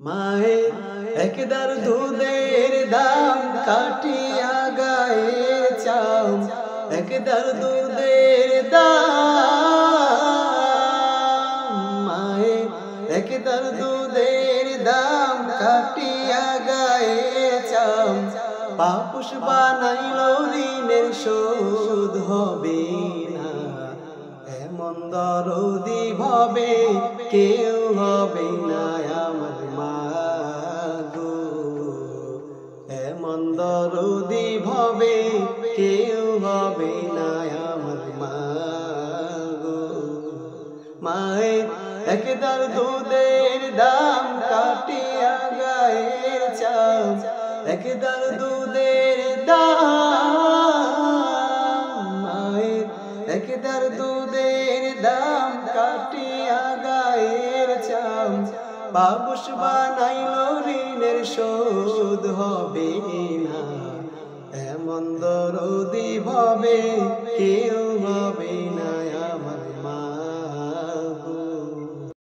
মায়ের একদার দুধের দাম কাটিয়া গায়ে চাও, একদার দুধের দাম মায়ের একদার দুধের দাম কাটিয়া গায়ে চাও। পাপুষ বানাইল ঋণের শোধ হবে না, এমন দরদি ভাবে কেউ হবে না আমার মা গো, এমন দরদি ভাবে কেউ হবে না আমার মা গো। মায়ের একদার দুধের দাম কাটিয়া গায়ে চাও, একদার দুধের দাম মায়ের একদার দুধের দাম কাটিয়া গায়ের চাও। পাপুষ বানাইল ঋণের শোধ হবে না, এমন দরদি ভাবে কেউ হবে না